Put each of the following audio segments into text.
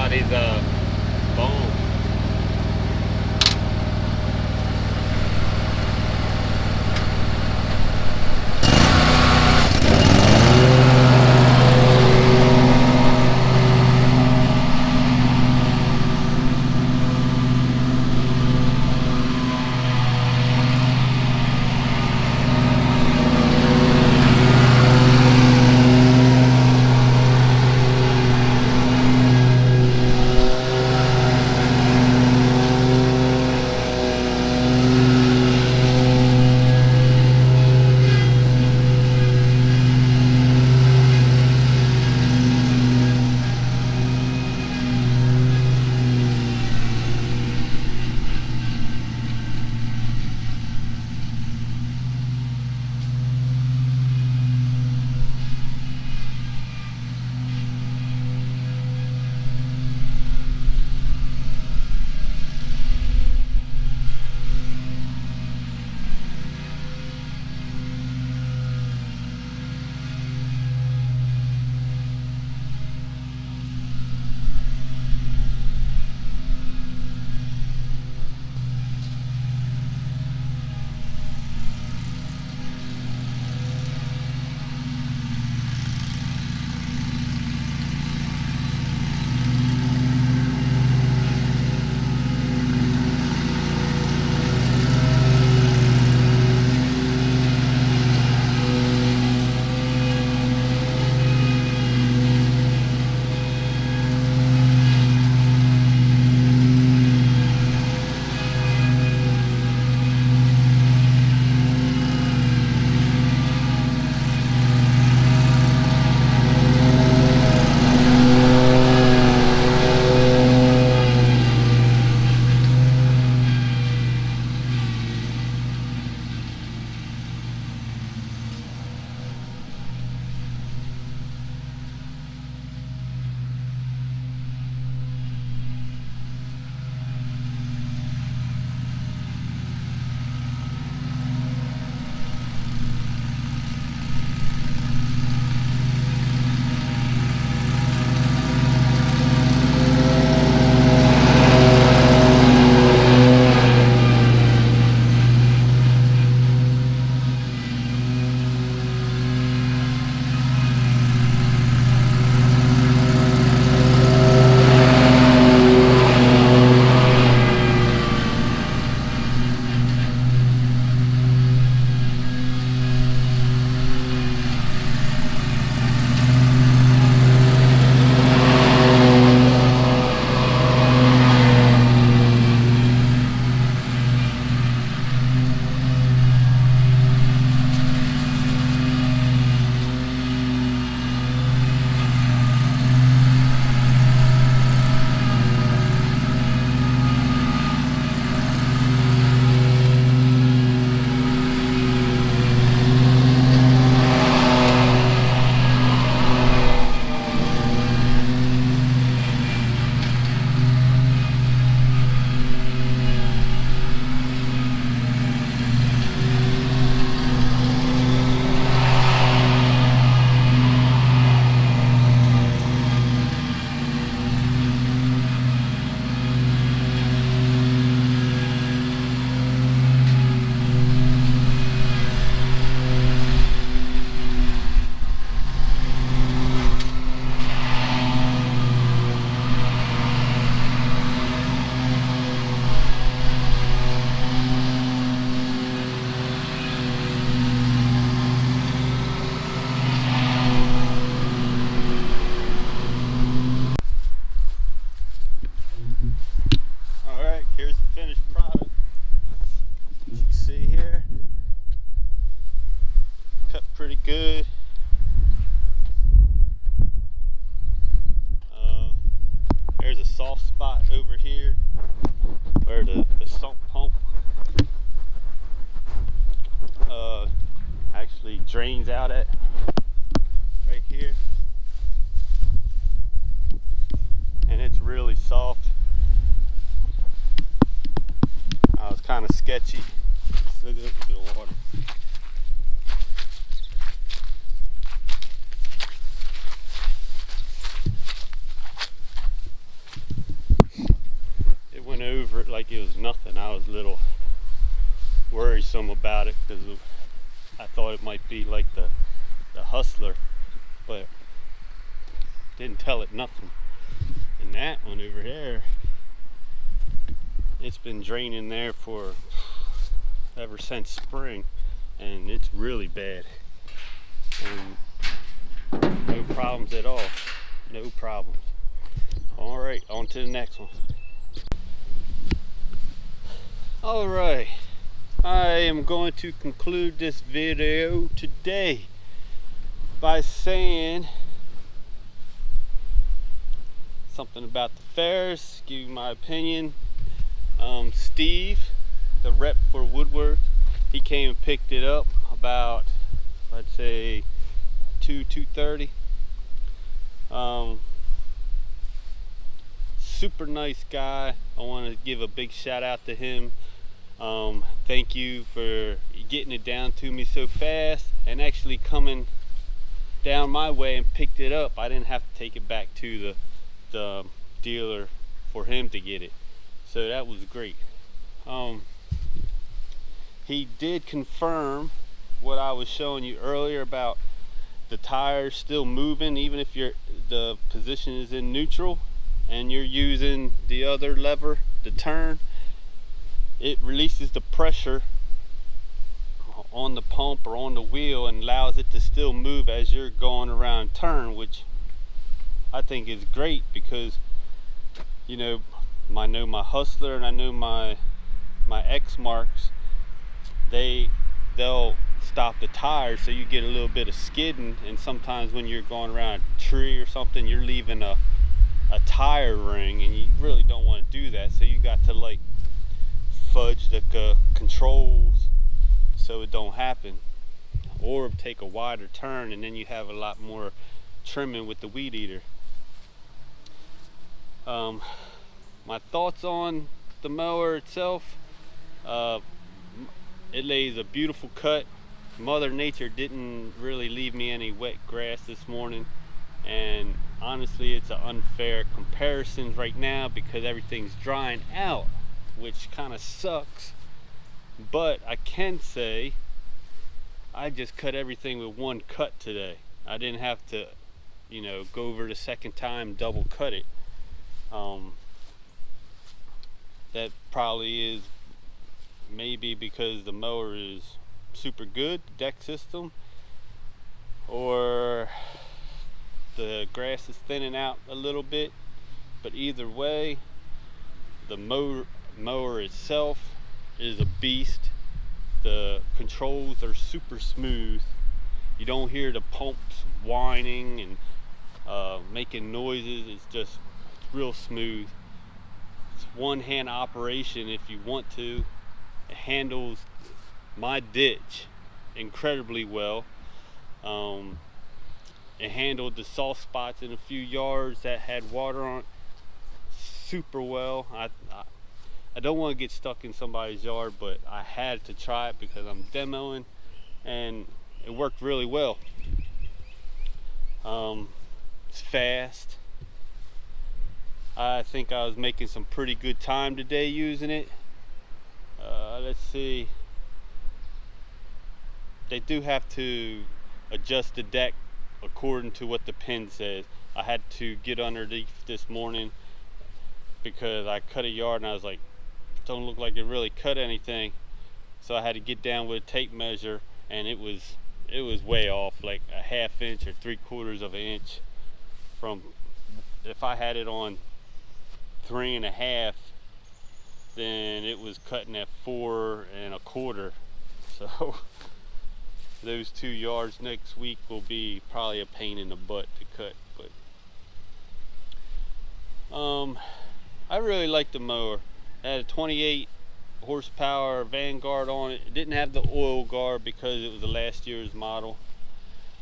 out his bone. pretty good. There's a soft spot over here where the sump pump actually drains out at, right here, and it's really soft. It's kind of sketchy. Look at the water. over it like it was nothing. I was a little worrisome about it because I thought it might be like the Hustler, but didn't tell it nothing. And that one over there, it's been draining there for ever since spring, and it's really bad. And no problems at all. No problems. All right, on to the next one. All right, I am going to conclude this video today by saying something about the Ferris, give you my opinion. Steve, the rep for Woodward, he came and picked it up about, I'd say 2:30. Super nice guy. I want to give a big shout out to him. Thank you for getting it down to me so fast and actually coming down my way and picked it up. I didn't have to take it back to the dealer for him to get it, so that was great. He did confirm what I was showing you earlier about the tires still moving even if the position is in neutral and you're using the other lever to turn. It releases the pressure on the pump or on the wheel and allows it to still move as you're going around turn, which I think is great because, you know, I know my Hustler and I know my X Marks, they'll stop the tires so you get a little bit of skidding, and sometimes when you're going around a tree or something you're leaving a tire ring and you really don't want to do that, so you got to like fudge the controls so it don't happen, or take a wider turn and then you have a lot more trimming with the weed eater. My thoughts on the mower itself, it lays a beautiful cut. Mother Nature didn't really leave me any wet grass this morning, and honestly it's an unfair comparison right now because everything's drying out, which kind of sucks. But I can say I just cut everything with one cut today. I didn't have to, you know, go over the second time, double cut it. That probably is maybe because the mower is super good, the deck system, or the grass is thinning out a little bit. But either way, the mower itself is a beast. The controls are super smooth. You don't hear the pumps whining and making noises. It's real smooth. It's one-hand operation if you want to. It handles my ditch incredibly well. It handled the soft spots in a few yards that had water on it super well. I don't want to get stuck in somebody's yard, but I had to try it because I'm demoing, and it worked really well. It's fast. I think I was making some pretty good time today using it. Let's see. They do have to adjust the deck according to what the pin says. I had to get underneath this morning because I cut a yard and I was like, don't look like it really cut anything, so I had to get down with a tape measure, and it was way off, like a ½ inch or 3/4 of an inch from, if I had it on 3.5, then it was cutting at 4.25. So those 2 yards next week will be probably a pain in the butt to cut. But I really like the mower. It had a 28 horsepower Vanguard on it. It didn't have the oil guard because it was the last year's model,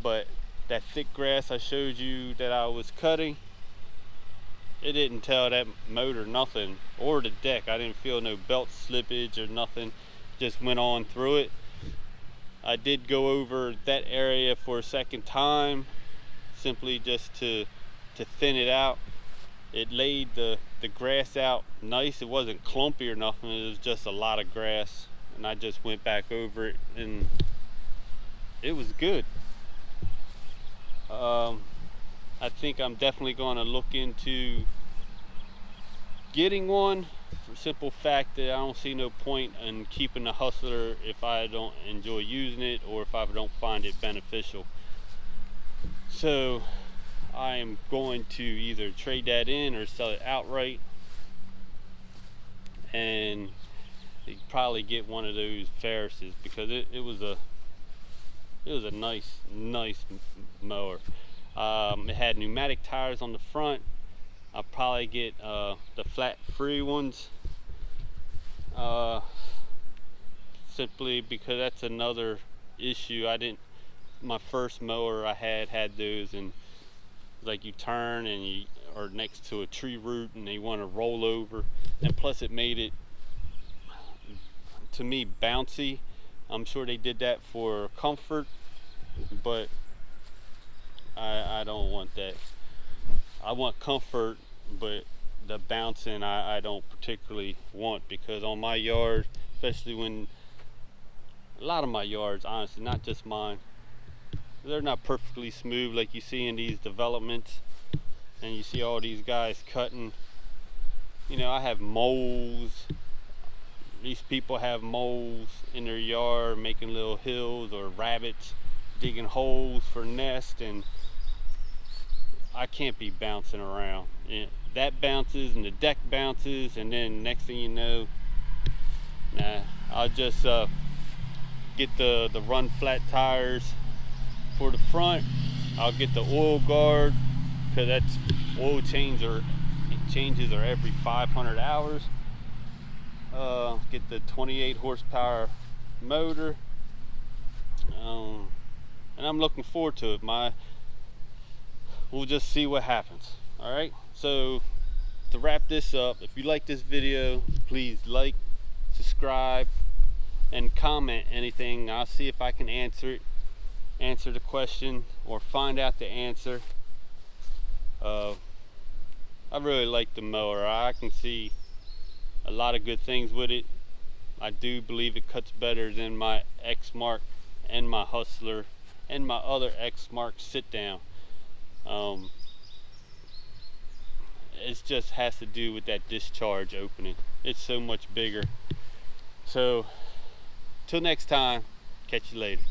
but that thick grass I showed you that I was cutting, it didn't tell that motor nothing, or the deck. I didn't feel no belt slippage or nothing. Just went on through it. I did go over that area for a second time, simply just to thin it out. it laid the grass out nice. It wasn't clumpy or nothing, it was just a lot of grass, and I just went back over it and it was good. I think I'm definitely going to look into getting one, for the simple fact that I don't see no point in keeping the Hustler if I don't enjoy using it or if I don't find it beneficial. So I am going to either trade that in or sell it outright, and probably get one of those Ferris's, because it was a nice mower. It had pneumatic tires on the front. I'll probably get the flat free ones, simply because that's another issue. My first mower I had those, and like you turn and you are next to a tree root and they want to roll over, and plus it made it, to me, bouncy. I'm sure they did that for comfort, but I don't want that. I want comfort, but the bouncing I don't particularly want, because on my yard, especially when a lot of my yards, honestly, not just mine, they're not perfectly smooth like you see in these developments, and you see all these guys cutting. You know, I have moles. These people have moles in their yard making little hills, or rabbits digging holes for nests, and I can't be bouncing around. That bounces and the deck bounces, and then next thing you know, nah, I'll just get the run flat tires for the front. I'll get the oil guard, because that's oil changes are every 500 hours. Get the 28 horsepower motor, and I'm looking forward to it. We'll just see what happens. All right, so to wrap this up, if you like this video, please like, subscribe, and comment anything. I'll see if I can answer the question or find out the answer. I really like the mower. I can see a lot of good things with it. I do believe it cuts better than my X-Mark and my Hustler and my other X-Mark sit down. It just has to do with that discharge opening. It's so much bigger. So till next time, catch you later.